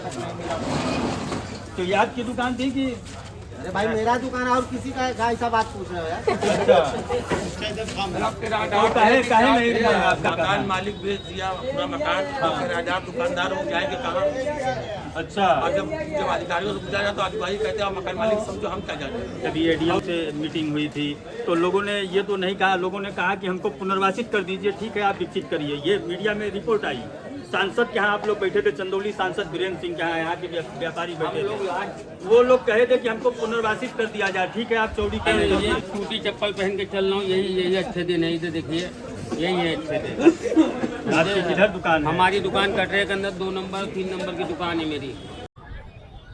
तक नहीं मिला। तो ये आपकी दुकान थी कि? अरे भाई मेरा दुकान है और किसी का है, ऐसा बात पूछ रहे हो यार? तो काहे नहीं मिला आपका मकान मालिक बेच दिया पूरा मकान, किराएदार दुकानदार हो जाएंगे कहाँ? अच्छा, और जब अधिकारियों से पूछा जाए तो अधिकारी कहते हैं मकान मालिक समझो हम क्या जाने। जब ये एडीएम से मीटिंग हुई थी तो लोगों ने ये तो नहीं कहा, लोगों ने कहा कि हमको पुनर्वासित कर दीजिए, ठीक है आप विकसित करिए। ये मीडिया में रिपोर्ट आई। सांसद के यहाँ आप लोग बैठे थे, चंदौली सांसद वीरेंद्र सिंह के यहाँ के व्यापारी बैठे थे, वो लोग कहे थे कि हमको पुनर्वासित कर दिया जाए, ठीक है आप चौड़ी कर ये टूटी चप्पल पहन के चल रहा हूँ, यही अच्छे दिन है। इधर देखिए यही है अच्छे दिन। आपकी किधर दुकान है? हमारी दुकान कटरे के अंदर 2 नंबर 3 नंबर की दुकान है मेरी।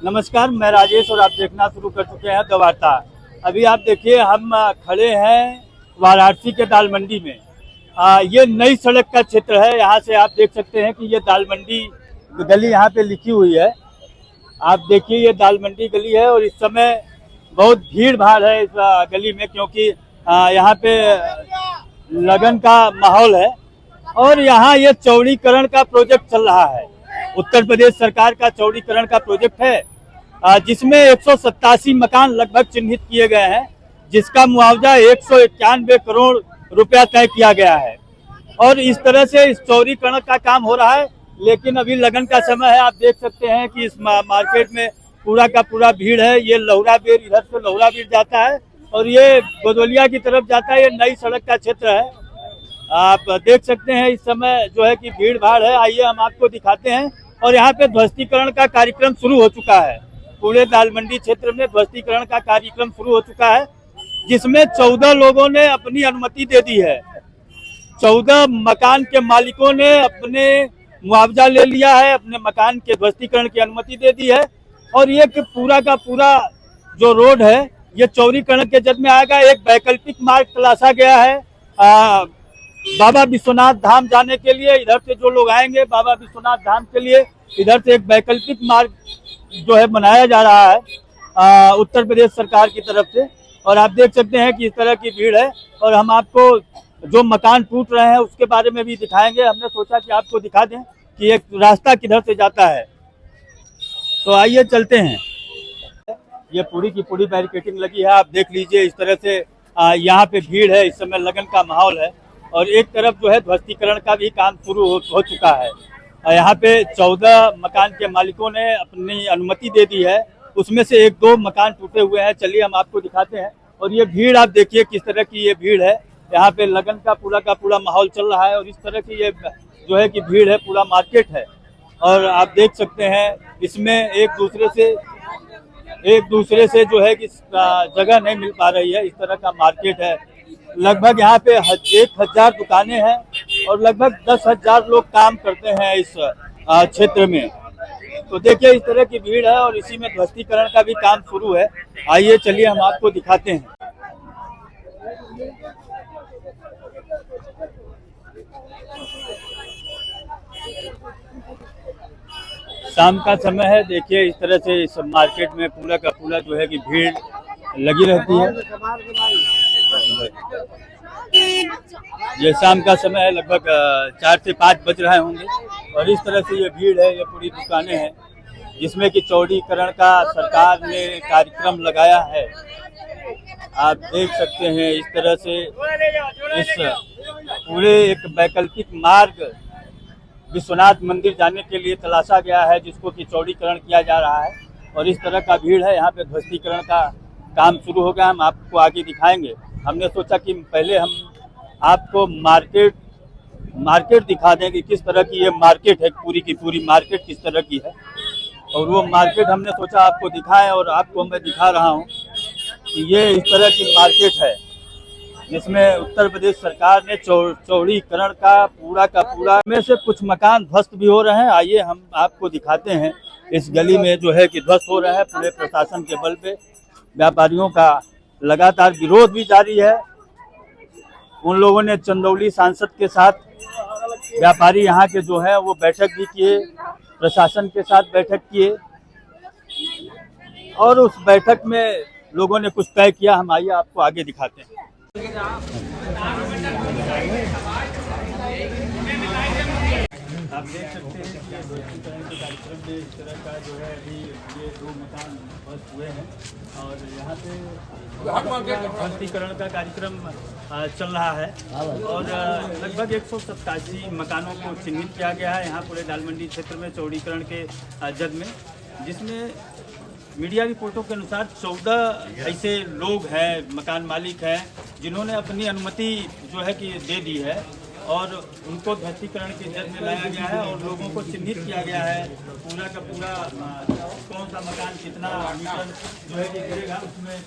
नमस्कार, मैं राजेश और आप देखना शुरू कर चुके हैं द वार्ता। अभी आप देखिए हम खड़े हैं वाराणसी के दाल मंडी में। ये नई सड़क का क्षेत्र है। यहाँ से आप देख सकते हैं कि ये दाल मंडी गली यहाँ पे लिखी हुई है। आप देखिए ये दाल मंडी गली है और इस समय बहुत भीड़ भाड़ है इस गली में, क्योंकि यहाँ पे लगन का माहौल है और यहाँ ये चौड़ीकरण का प्रोजेक्ट चल रहा है। उत्तर प्रदेश सरकार का चौड़ीकरण का प्रोजेक्ट है, जिसमें 187 मकान लगभग चिन्हित किए गए हैं, जिसका मुआवजा 191 करोड़ रुपया तय किया गया है। और इस तरह से इस चौड़ीकरण का काम हो रहा है, लेकिन अभी लगन का समय है। आप देख सकते हैं कि इस मार्केट में पूरा का पूरा भीड़ है। ये लौरा बेर, इधर से लौरा बेर जाता है और ये गोदवलिया की तरफ जाता है। ये नई सड़क का क्षेत्र है। आप देख सकते हैं इस समय जो है कि भीड़ भाड़ है। आइए हम आपको दिखाते हैं। और यहाँ पे ध्वस्तीकरण का कार्यक्रम शुरू हो चुका है। पूरे दाल मंडी क्षेत्र में ध्वस्तीकरण का कार्यक्रम शुरू हो चुका है, जिसमें 14 लोगों ने अपनी अनुमति दे दी है। 14 मकान के मालिकों ने अपने मुआवजा ले लिया है, अपने मकान के ध्वस्तीकरण की अनुमति दे दी है। और ये पूरा का पूरा जो रोड है ये चौड़ीकरण के जद में आएगा। एक वैकल्पिक मार्ग तलाशा गया है बाबा विश्वनाथ धाम जाने के लिए। इधर से जो लोग आएंगे बाबा विश्वनाथ धाम के लिए, इधर से एक वैकल्पिक मार्ग जो है बनाया जा रहा है उत्तर प्रदेश सरकार की तरफ से। और आप देख सकते हैं कि इस तरह की भीड़ है। और हम आपको जो मकान टूट रहे हैं उसके बारे में भी दिखाएंगे। हमने सोचा कि आपको दिखा दें कि एक रास्ता किधर से जाता है। तो आइए चलते हैं। ये पूरी की पूरी बैरिकेडिंग लगी है, आप देख लीजिए। इस तरह से यहाँ पे भीड़ है, इस समय लगन का माहौल है। और एक तरफ जो है ध्वस्तीकरण का भी काम शुरू हो चुका है। यहाँ पे 14 मकान के मालिकों ने अपनी अनुमति दे दी है, उसमें से 1-2 मकान टूटे हुए हैं। चलिए हम आपको दिखाते हैं। और ये भीड़ आप देखिए किस तरह की ये भीड़ है। यहाँ पे लगन का पूरा माहौल चल रहा है और इस तरह की ये जो है कि भीड़ है, पूरा मार्केट है। और आप देख सकते हैं इसमें एक दूसरे से जो है कि जगह नहीं मिल पा रही है। इस तरह का मार्केट है। लगभग यहाँ पे 1000 दुकानें हैं और लगभग 10,000 लोग काम करते हैं इस क्षेत्र में। तो देखिए इस तरह की भीड़ है और इसी में ध्वस्तीकरण का भी काम शुरू है। आइए चलिए हम आपको दिखाते हैं। शाम का समय है, देखिए इस तरह से इस मार्केट में पूरा का पूरा जो है कि भीड़ लगी रहती है। ये शाम का समय है, लगभग 4 से 5 बज रहे होंगे। और इस तरह से ये भीड़ है, ये पूरी दुकानें हैं, जिसमें कि चौड़ीकरण का सरकार ने कार्यक्रम लगाया है। आप देख सकते हैं इस तरह से इस पूरे एक वैकल्पिक मार्ग विश्वनाथ मंदिर जाने के लिए तलाशा गया है, जिसको कि चौड़ीकरण किया जा रहा है। और इस तरह का भीड़ है। यहाँ पे ध्वस्तीकरण का काम शुरू हो गया। हम आपको आगे दिखाएंगे। हमने सोचा कि पहले हम आपको मार्केट दिखा दें कि किस तरह की ये मार्केट है, पूरी की पूरी मार्केट किस तरह की है। और वो मार्केट हमने सोचा आपको दिखाएं और आपको मैं दिखा रहा हूँ कि ये इस तरह की मार्केट है, जिसमें उत्तर प्रदेश सरकार ने चौड़ीकरण का पूरा में से कुछ मकान ध्वस्त भी हो रहे हैं। आइए हम आपको दिखाते हैं। इस गली में जो है कि ध्वस्त हो रहे हैं। पूरे प्रशासन के बल पे व्यापारियों का लगातार विरोध भी जारी है। उन लोगों ने चंदौली सांसद के साथ व्यापारी यहाँ के जो है वो बैठक भी किए, प्रशासन के साथ बैठक किए और उस बैठक में लोगों ने कुछ तय किया। हम आइए आपको आगे दिखाते हैं। आप देख सकते हैं कि ये ध्वस्तीकरण के कार्यक्रम में इस तरह का जो है अभी ये 2 मकान ध्वस्त हुए हैं और यहाँ पे ध्वस्तीकरण का कार्यक्रम चल रहा है और लगभग 187 मकानों को चिन्हित किया गया है यहाँ पूरे दालमंडी क्षेत्र में चौड़ीकरण के जद में, जिसमें मीडिया रिपोर्टों के अनुसार 14 ऐसे लोग हैं, मकान मालिक हैं, जिन्होंने अपनी अनुमति जो है कि दे दी है और उनको ध्वस्तीकरण के जद में लाया गया है और लोगों को चिन्हित किया गया है पूरा का पूरा कौन सा मकान कितना मीटर जो है कि गिरेगा। उसमें ये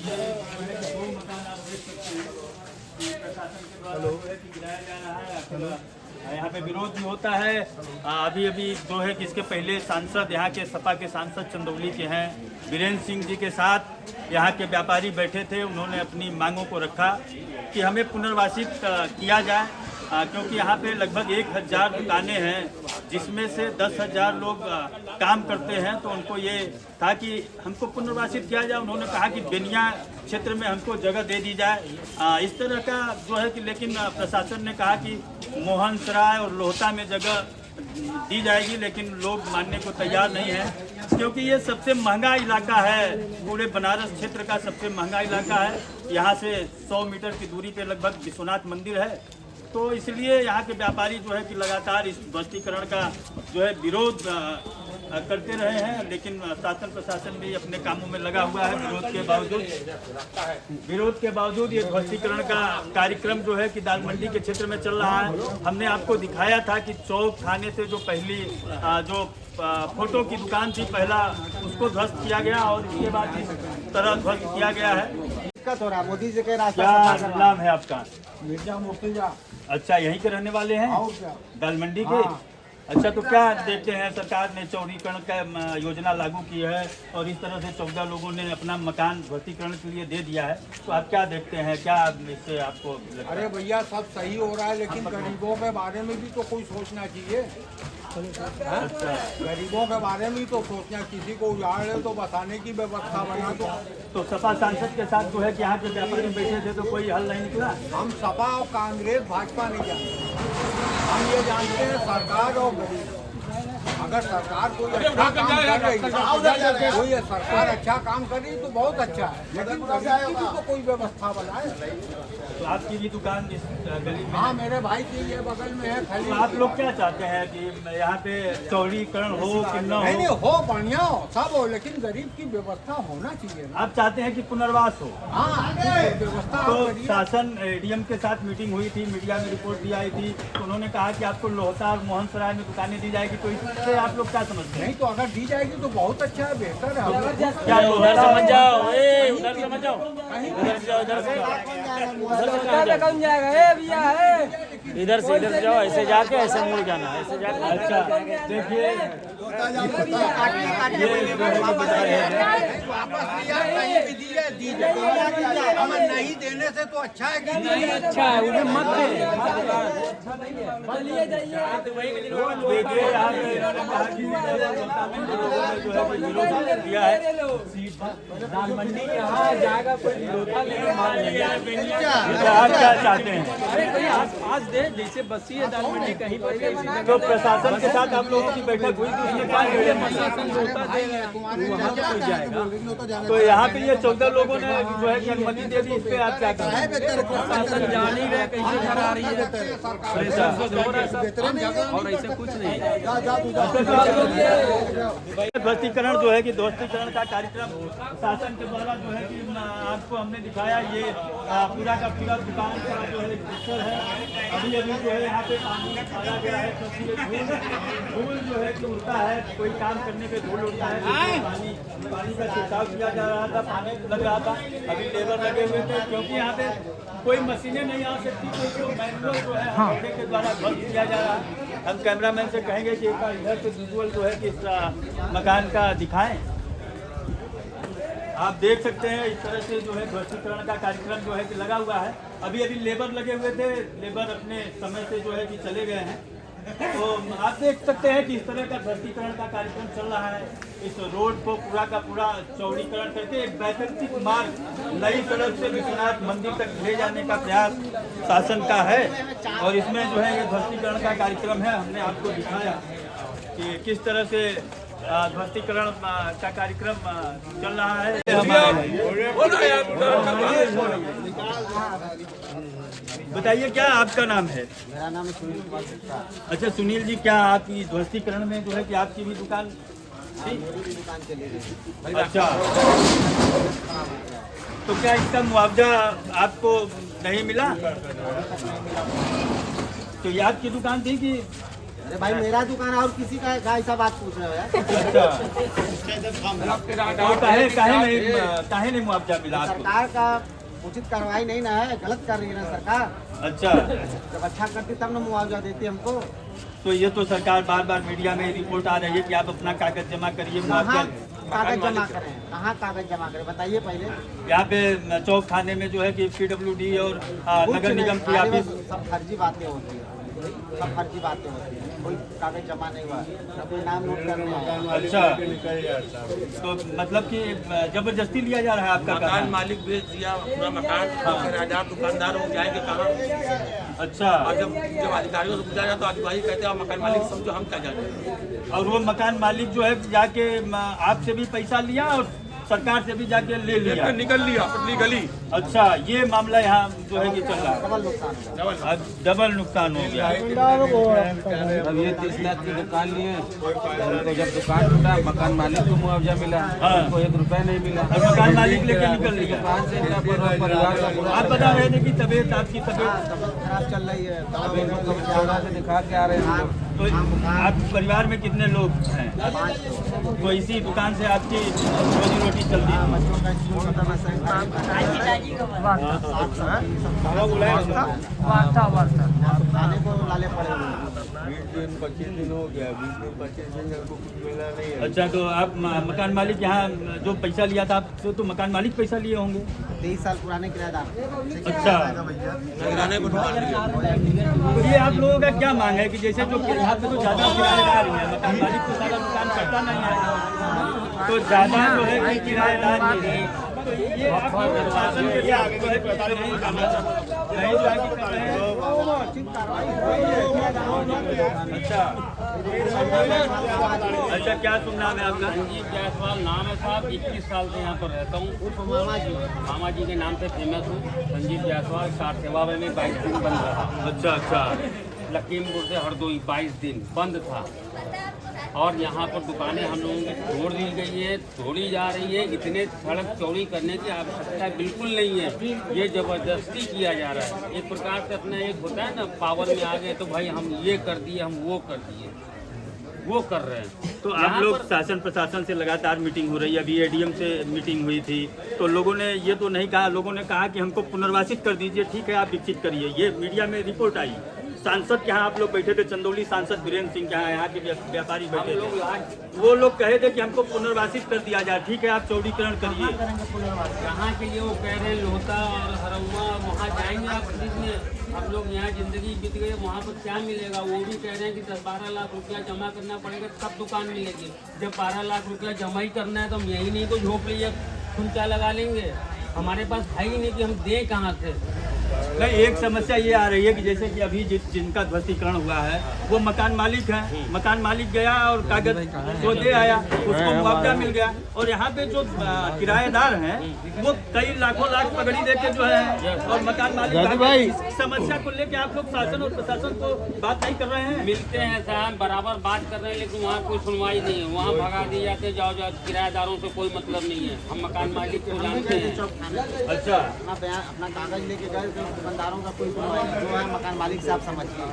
जो है कि 2 मकान आप देख सकते हैं कि प्रशासन के द्वारा जो है कि गिराया जा रहा है। यहाँ पे विरोध भी होता है। अभी जो है कि इसके पहले सांसद यहाँ के सपा के सांसद चंदौली के हैं वीरेंद्र सिंह जी के साथ यहाँ के व्यापारी बैठे थे। उन्होंने अपनी मांगों को रखा कि हमें पुनर्वासित किया जाए, क्योंकि यहाँ पे लगभग 1000 दुकानें हैं जिसमें से 10,000 लोग काम करते हैं। तो उनको ये था कि हमको पुनर्वासित किया जाए। उन्होंने कहा कि बेनिया क्षेत्र में हमको जगह दे दी जाए इस तरह का जो है कि, लेकिन प्रशासन ने कहा कि मोहन सराय और लोहता में जगह दी जाएगी, लेकिन लोग मानने को तैयार नहीं है क्योंकि ये सबसे महंगा इलाका है, पूरे बनारस क्षेत्र का सबसे महंगा इलाका है। यहाँ से 100 मीटर की दूरी पे लगभग विश्वनाथ मंदिर है। तो इसलिए यहाँ के व्यापारी जो है कि लगातार इस ध्वस्तीकरण का जो है विरोध करते रहे हैं, लेकिन शासन प्रशासन भी अपने कामों में लगा हुआ है। विरोध के बावजूद ये ध्वस्तीकरण का कार्यक्रम जो है कि दालमंडी के क्षेत्र में चल रहा है। हमने आपको दिखाया था कि चौक थाने से जो पहली जो फोटो की दुकान थी, पहला उसको ध्वस्त किया गया और इसके बाद इस तरह ध्वस्त किया गया है। दिक्कत हो रहा है, मोदी जी के रास्ते क्या नाम है आपका? मिर्जा मुर्तजा। अच्छा, यहीं के रहने वाले हैं? दालमंडी के? अच्छा, तो क्या देखते हैं सरकार ने चौड़ीकरण का योजना लागू की है और इस तरह से 14 लोगों ने अपना मकान ध्वस्तीकरण के लिए दे दिया है, तो आप क्या देखते हैं, क्या इससे आपको लगता है? अरे भैया सब सही हो रहा है, लेकिन गरीबों के बारे में भी तो कोई सोचना चाहिए। अच्छा, गरीबों के बारे में तो सोचना, किसी को उजाड़ ले तो बसाने की व्यवस्था बना दो। तो सपा सांसद के साथ जो है कि यहाँ के व्यापारी बैठे थे तो कोई हल नहीं निकला। हम सपा और कांग्रेस भाजपा नहीं जानते, हम ये जानते हैं सरकार और गरीब। अगर सरकार कोई अच्छा काम कर रही है, कोई सरकार अच्छा काम कर रही तो बहुत अच्छा है, लेकिन गरीब की भी तो कोई व्यवस्था बनाए। तो आपकी भी दुकान इस गली में? हाँ, मेरे भाई की ये बगल में है खाली। तो आप लोग क्या चाहते हैं कि यहाँ पे चौड़ीकरण हो कि न नहीं हो? हो, बढ़िया हो, सब हो, लेकिन गरीब की व्यवस्था होना चाहिए ना। आप चाहते हैं कि पुनर्वास हो? हाँ, व्यवस्था तो करिए। शासन एडीएम के साथ मीटिंग हुई थी, मीडिया में रिपोर्ट दी आई थी, तो उन्होंने कहा कि आपको लोहता और मोहन सराय में दुकानें दी जाएगी। तो इससे आप लोग क्या समझते हैं? नहीं तो अगर दी जाएगी तो बहुत अच्छा है, बेहतर है। क्या उधर से मत जाओ, उधर से मत जाओ, उधर से जाओ, उधर से इधर से जाओ, ऐसे जाके ऐसे मुड़ जाना, ऐसे जाके। अच्छा, देखिए हमें नहीं देने से तो अच्छा है कि नहीं अच्छा है, उन्हें मत दे। देखिए यहाँ पे इन्होंने कहा कि जो है कि विरोध किया है। दालमंडी यहाँ जाएगा कोई विरोधा नहीं मान लेंगे। तो आप क्या चाहते हैं? अरे कहीं आस दे, जैसे बसी है दालमंडी कहीं पर इसी जगह। तो प्रशासन के साथ आप लोगों की बैठक हुई थी, उसमें क्या निर्णय लिया? प्रशासन होता देगा। तो यहाँ पे ये 14 लोगों ने जो है कि अनुमति दे दी, इस पे आप क्या कहें? प्रशासन जान ही रहे कैसे करा रही है, प्रेशर से हो रहा है सब, और ऐसे कुछ नहीं। ध्वस्तीकरण जो है कि ध्वस्तीकरण का कार्यक्रम शासन के द्वारा जो है कि आपको हमने दिखाया। ये पूरा का पूरा दुकान का जो है पिक्चर है। अभी जो है यहाँ पे पानी डाला गया है, क्योंकि धूल जो है कि उड़ता है, कोई काम करने पे धूल उड़ता है, तो पानी का छिड़काव किया जा रहा था, पानी लग रहा था। अभी लेबर लगे हुए थे, क्योंकि यहाँ पे कोई मशीनें नहीं आ सकती, तो मैनुअल जो है हथौड़े के द्वारा ध्वस्त किया जा रहा है। हम कैमरामैन से कहेंगे कि एक बार इधर से विजुअल जो है कि इस मकान का दिखाएं। आप देख सकते हैं इस तरह से जो है ध्वस्तीकरण का कार्यक्रम जो है कि लगा हुआ है। अभी लेबर लगे हुए थे, लेबर अपने समय से जो है कि चले गए हैं। तो आप देख सकते हैं कि इस तरह का ध्वस्तीकरण का कार्यक्रम चल रहा है। इस रोड को पूरा का पूरा चौड़ीकरण करके एक वैकल्पिक मार्ग नई सड़क से विश्वनाथ मंदिर तक ले जाने का प्रयास शासन का है। और इसमें जो है ये ध्वस्तीकरण का कार्यक्रम है। हमने आपको दिखाया कि किस तरह से ध्वस्तीकरण का कार्यक्रम चल रहा है। बताइए क्या आपका नाम है? मेरा नाम है सुनील कुमार गुप्ता। अच्छा सुनील जी, क्या आप इस ध्वस्तीकरण में जो है कि आपकी भी दुकान थी? मेरी भी दुकान चली गई। अच्छा, तो क्या इसका मुआवजा आपको नहीं मिला? तो ये आपकी दुकान थी कि? अरे भाई मेरा दुकान और किसी का ऐसा बात पूछ रहे हो यार? अच्छा, तो काहे नहीं मुआवजा मिला आपको? सरकार का उचित कार्रवाई नहीं ना है, गलत कर रही है ना सरकार। अच्छा, जब अच्छा करती तब ना मुआवजा देती हमको। तो ये तो सरकार बार बार मीडिया में रिपोर्ट आ रही है कि आप अपना कागज जमा करिए, मुआवजा। कहाँ कागज जमा करें? कहाँ कागज जमा करें बताइए पहले। यहाँ पे चौक थाने में जो है कि PWD और नगर निगम की अरे ऑफिस। बस सब फर्जी बातें होती है, सब फर्जी बातें होती है। कोई कागज जमा नहीं हुआ, ना कोई नाम नोट करने आया। अच्छा, तो मतलब कि जबरदस्ती लिया जा रहा है आपका मकान काम? मालिक बेच दिया पूरा मकान, किराएदार दुकानदार हो जाएंगे कहाँ? अच्छा, और जब अधिकारियों से पूछा जाए तो अधिकारी कहते हैं मकान मालिक समझो, हम क्या जाने। और वो मकान मालिक जो है जाके आपसे भी पैसा लिया और सरकार से भी जाके ले लिया, निकल लिया लीगली। अच्छा, ये मामला यहाँ जो है कि चल रहा है। डबल नुकसान है। अब डबल नुकसान हो गया। अब ये 30 लाख की दुकान लिए, उनको जब दुकान टूटा मकान मालिक को मुआवजा मिला, हाँ। उनको 1 रुपया नहीं मिला। और मकान मालिक लेके निकल लिया। दुकान से इनका परिवार का पूरा आप बता रहे थे कि तबीयत आपकी तबीयत तबीयत खराब चल रही है। अब इनको कब जाना से दिखा के आ रहे हैं लोग। तो आप परिवार में कितने लोग हैं? तो इसी दुकान से आपकी रोजी रोटी चलती है? बच्चों का स्कूल का मैं सही खाने को लाले पड़े हुए हैं। 20 दिन 25 दिन हो गया, 20 दिन 25 दिन हमको कुछ मिला नहीं है। अच्छा, तो आप मकान मालिक यहाँ जो पैसा लिया था आपसे, तो मकान मालिक पैसा लिए होंगे? 23 साल पुराने किराएदार। अच्छा, किराने को ढुका लिया। तो ये आप लोगों का क्या मांग है कि जैसे जो यहाँ पे तो ज्यादा किराएदार ही है, मकान मालिक तो सारा दुकान करता नहीं है, तो ज्यादा जो है कि किराएदार ही है। तो ये आप शासन के लिए आगे जो है पैसा नहीं करना नहीं जो है कि कर रहे हैं। अच्छा, अच्छा, क्या तुम नाम है आपका? संजीव जायसवाल नाम है साहब। 21 साल से यहाँ पर रहता हूँ। मामा जी के नाम से फेमस हूँ। संजीव जायसवाल। कार सेवा में 22 दिन बंद रहा। अच्छा, अच्छा, लखीमपुर से हरदोई 22 दिन बंद था। और यहाँ पर दुकानें हम लोगों की तोड़ दी गई है, तोड़ी जा रही है। इतने सड़क चौड़ी करने की आवश्यकता बिल्कुल नहीं है, ये जबरदस्ती किया जा रहा है। एक प्रकार से अपना एक होता है ना, पावर में आ गए तो भाई हम ये कर दिए, हम वो कर दिए, वो कर रहे हैं। तो आप लोग शासन प्रशासन से लगातार मीटिंग हो रही है, अभी ADM से मीटिंग हुई थी, तो लोगों ने ये तो नहीं कहा, लोगों ने कहा कि हमको पुनर्वासित कर दीजिए, ठीक है आप विकसित करिए। ये मीडिया में रिपोर्ट आई। सांसद के यहाँ आप लोग बैठे थे, चंदौली सांसद वीरेंद्र सिंह के यहाँ के व्यापारी बैठे थे, वो लोग कहे थे कि हमको पुनर्वासित कर दिया जाए, ठीक है आप चौड़ीकरण करिए। यहाँ के लिए वो कह रहे हैं लोहता और हरौआ, वहाँ जाएंगे आप खरीदने। हम लोग यहाँ जिंदगी बीत गई, वहाँ पर क्या मिलेगा? वो भी कह रहे हैं कि 10-12 लाख रुपया जमा करना पड़ेगा तब दुकान मिलेगी। जब 12 लाख रुपया जमा ही करना है तो हम यही नहीं तो झोंक लिए खुंचा लगा लेंगे। हमारे पास है ही नहीं कि हम दें कहाँ से। नहीं, एक समस्या ये आ रही है कि जैसे कि अभी जिनका ध्वस्तीकरण हुआ है वो मकान मालिक है, मकान मालिक गया और कागज जो दे आया, उसको मुआवजा मिल गया, और यहाँ पे जो किराएदार हैं वो कई लाखों लाख पगड़ी देके जो है, और मकान मालिक भाई समस्या को लेके आप लोग शासन और प्रशासन को बात नहीं कर रहे हैं? मिलते हैं साहब, बराबर बात कर रहे हैं, लेकिन वहाँ कोई सुनवाई नहीं है। वहाँ भगा दिए जाते, जाओ जाओ, किराएदारों से कोई मतलब नहीं है। हम मकान मालिक को जानते हैं। अच्छा, अपना कागज लेके गए तो दुकानदारों का कोई जो है मकान मालिक से आप समझिए।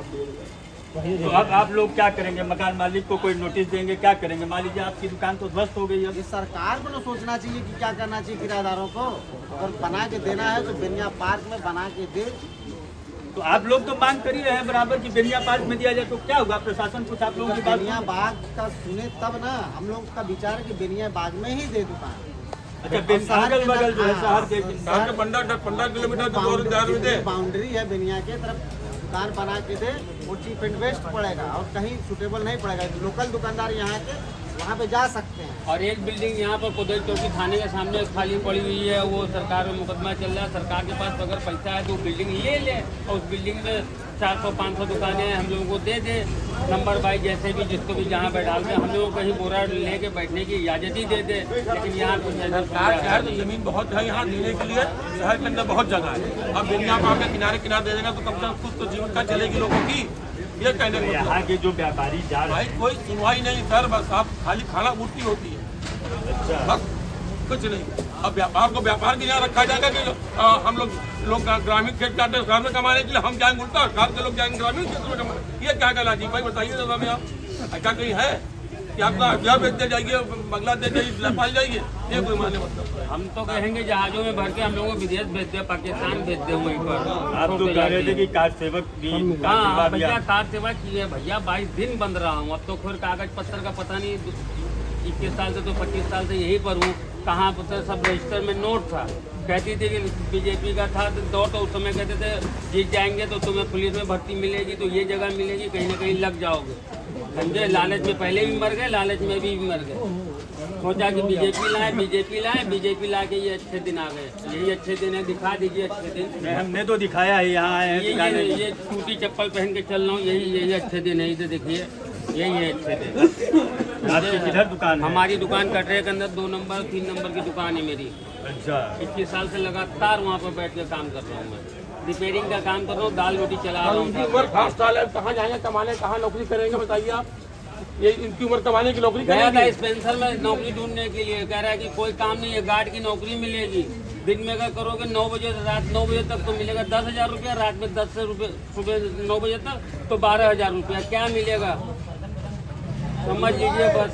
तो अब आप लोग क्या करेंगे? मकान मालिक को कोई नोटिस देंगे? क्या करेंगे? मान लीजिए आपकी दुकान तो ध्वस्त हो गई है। इस सरकार को तो सोचना चाहिए कि क्या करना चाहिए किराएदारों को। अगर बना के देना है तो बेनिया पार्क में बना के दे। तो आप लोग तो मांग कर ही रहे हैं बराबर कि बेनिया पार्क में दिया जाए, तो क्या होगा? प्रशासन कुछ आप लोगों की बात? बेनिया बाग का सुने तब ना, हम लोग का विचार है कि बेनिया बाग में ही दे दुकान। अच्छा, अगल बगल जो है शहर के 15 किलोमीटर दूर बाउंड्री है बेनिया के तरफ, दुकान बना के दे, वो चीप एंड बेस्ट पड़ेगा और कहीं सूटेबल नहीं पड़ेगा। लोकल दुकानदार यहाँ के वहाँ पे जा सकते हैं। और एक बिल्डिंग यहाँ पर कुदल चौकी थाने के सामने खाली पड़ी हुई है, वो सरकार में मुकदमा चल रहा है। सरकार के पास अगर पैसा है तो बिल्डिंग ले ले और उस बिल्डिंग में 400-500 दुकानें हम लोगों को दे दे, नंबर वाइज जैसे भी जिसको भी जहाँ बैठा के हम लोगों को कहीं बोरा लेके बैठने की इजाज़त ही दे दे। लेकिन यहाँ कुछ सरकार शहर में जमीन बहुत है, यहाँ देने के लिए शहर के अंदर बहुत जगह है। अब बिल्डिंग आप आगे किनारे किनारे दे देगा तो कम से कम कुछ तो जीविका चलेगी लोगों की, ये कहने को यहाँ के जो व्यापारी जा रहे भाई कोई सुनवाई नहीं सर, बस आप खाली खाना पूर्ति होती है, हैं, बस कुछ नहीं। अब व्यापार को व्यापार के यहाँ रखा जाएगा कि हम लोग ग्रामीण क्षेत्र जाते हैं शहर में कमाने के लिए, हम जाएंगे उल्टा शहर के लोग जाएंगे ग्रामीण क्षेत्र में कमाने। ये क्या कहना जी भाई बताइए दादा में आप, ऐसा कहीं है कि आपका अभिया बेचते जाइए, बांग्लादेश जाइए, नेपाल जाइए, ये कोई माने मतलब। हम तो कहेंगे जहाजों में भर के हम लोगों को विदेश भेज दे, पाकिस्तान भेज दे वहीं पर। आप तो कह रहे थे कि कार सेवक भी हाँ भैया कार सेवा की है भैया, 22 दिन बंद रहा हूँ। अब तो फिर कागज पत्तर का पता नहीं, 21 साल से तो 25 साल से यहीं पर हूँ। कहाँ पर सब रजिस्टर में नोट था, कहती थी कि बीजेपी का था तो उस समय कहते थे जीत जाएंगे तो तुम्हें पुलिस में भर्ती मिलेगी, तो ये जगह मिलेगी, कहीं ना कहीं लग जाओगे। समझे, लालच में पहले भी मर गए, लालच में भी मर गए। सोचा कि बीजेपी ला के ये अच्छे दिन आ गए, यही अच्छे दिन है, दिखा दीजिए अच्छे दिन। हमने तो दिखाया है, यहाँ आए हैं ये टूटी चप्पल पहन के चल रहा हूँ, यही अच्छे दिन है। इधर देखिए यही है अच्छे दिन। आपकी किधर दुकान है? हमारी दुकान कटरे के अंदर 2 नंबर 3 नंबर की दुकान है मेरी। अच्छा, 21 साल से लगातार वहाँ पर बैठ के काम कर रहा हूँ मैं, रिपेयरिंग का काम कर रहा हूँ, दाल रोटी चला रहा उनकी हूँ। उम्र 60 साल है, कहाँ जाएंगे कमाने, कहाँ नौकरी करेंगे बताइए आप। ये इनकी उम्र कमाने की नौकरी गया था करेंगे। स्पेंसर में नौकरी ढूंढने के लिए, कह रहा है कि कोई काम नहीं है, गार्ड की नौकरी मिलेगी। दिन में अगर करोगे 9 बजे से रात 9 बजे तक तो मिलेगा 10,000 रुपया, रात में 10 रुपये, सुबह 9 बजे तक तो 12,000 रुपया। क्या मिलेगा समझ लीजिए, बस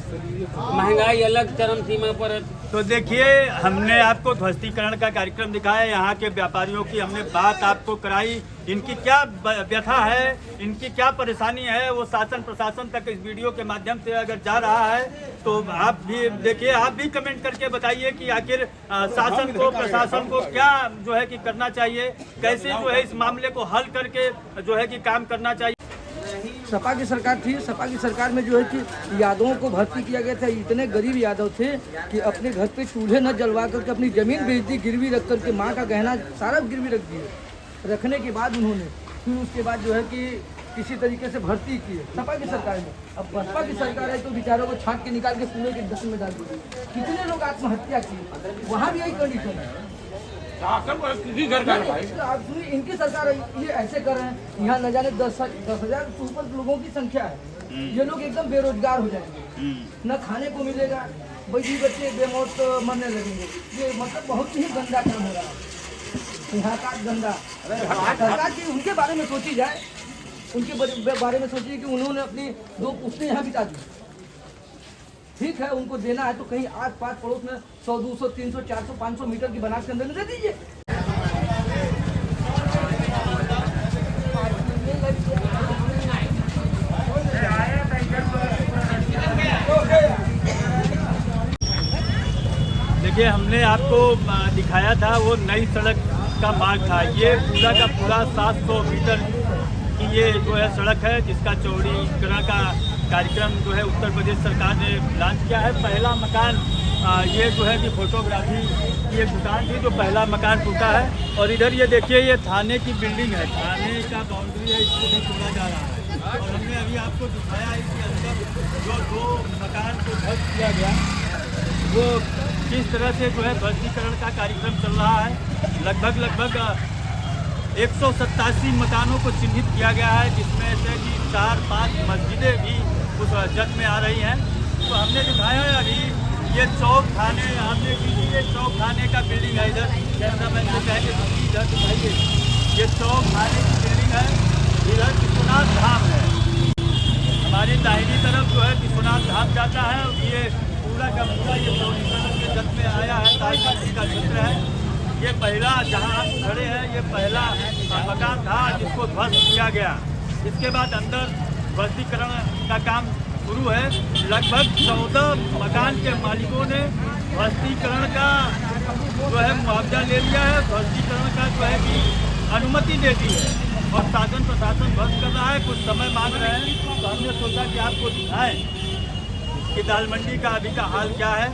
महंगाई अलग चरम सीमा पर है। तो देखिए हमने आपको ध्वस्तीकरण का कार्यक्रम दिखाया, यहाँ के व्यापारियों की हमने बात आपको कराई, इनकी क्या व्यथा है, इनकी क्या परेशानी है, वो शासन प्रशासन तक इस वीडियो के माध्यम से अगर जा रहा है तो आप भी देखिए, आप भी कमेंट करके बताइए कि आखिर शासन को प्रशासन को क्या जो है कि करना चाहिए, कैसे जो है इस मामले को हल करके जो है कि काम करना चाहिए। सपा की सरकार थी, सपा की सरकार में जो है कि यादवों को भर्ती किया गया था। इतने गरीब यादव थे कि अपने घर पे चूल्हे न जलवा करके अपनी ज़मीन बेच दी, गिरवी रख करके, माँ का गहना सारा गिरवी रख दिए। रखने के बाद उन्होंने फिर उसके बाद जो है कि किसी तरीके से भर्ती की है सपा की सरकार में। अब बसपा की सरकार है तो बेचारों को छांट के निकाल के कुएं के डस्ट में डाल दी। कितने लोग आत्महत्या की, वहाँ भी यही कंडीशन है। किसी घर का भाई, आप सुनिए, इनकी सरकार ये ऐसे कर रहे हैं, यहाँ न जाने 10,000 से ऊपर लोगों की संख्या है। ये लोग एकदम बेरोजगार हो जाएंगे, न खाने को मिलेगा, बच्चे बच्चे बेमौत मरने लगेंगे। ये मतलब बहुत ही गंदा काम हो रहा है यहाँ का, गंदा। सरकार की उनके बारे में सोची जाए, उनके बारे में सोचिए कि उन्होंने अपनी 2 पुश्तें यहाँ बिता दी। ठीक है, उनको देना है तो कहीं आस पास पड़ोस में 100, 200, 300, 400, 500 मीटर की बनारस के अंदर में दे दीजिए। देखिए हमने आपको दिखाया था वो नई सड़क का मार्ग था, ये पूरा का पूरा 700 मीटर की ये जो है सड़क है, जिसका चौड़ीकरण का कार्यक्रम जो है उत्तर प्रदेश सरकार ने लॉन्च किया है। पहला मकान ये जो है कि फोटोग्राफी की एक दुकान थी, जो पहला मकान टूटा है। और इधर ये देखिए, ये थाने की बिल्डिंग है, थाने का बाउंड्री है, इसको भी तोड़ा जा रहा है। और हमने अभी आपको दिखाया इसके अंदर जो 2 मकान को ध्वस्त किया गया, वो किस तरह से जो है ध्वस्तीकरण का कार्यक्रम चल रहा है। लगभग 187 मकानों को चिन्हित किया गया है, जिसमें से कि 4-5 मस्जिदें भी उस जद में आ रही हैं। तो हमने दिखाया है अभी ये चौक थाने, हमने ये चौक थाने का बिल्डिंग है। इधर कैमरामैन से कहेंगे इधर दिखाइए, ये चौक थाने की बिल्डिंग है। इधर विश्वनाथ धाम है, हमारी दाहिनी तरफ जो है विश्वनाथ धाम जाता है। ये पूरा का पूरा ये चौड़ीकरण के जद में आया है, ताजमहल का क्षेत्र है। ये पहला जहाँ आप खड़े हैं, ये पहला मकान था जिसको ध्वस्त किया गया। इसके बाद अंदर ध्वस्तीकरण का काम शुरू है। लगभग 14 मकान के मालिकों ने ध्वस्तीकरण का जो है मुआवजा ले लिया है, ध्वस्तीकरण का जो है कि अनुमति दे दी है। और शासन प्रशासन बंद कर रहा है, कुछ समय मांग रहे हैं। तो हमने सोचा कि आपको दिखाएं कि दाल मंडी का अभी का हाल क्या है।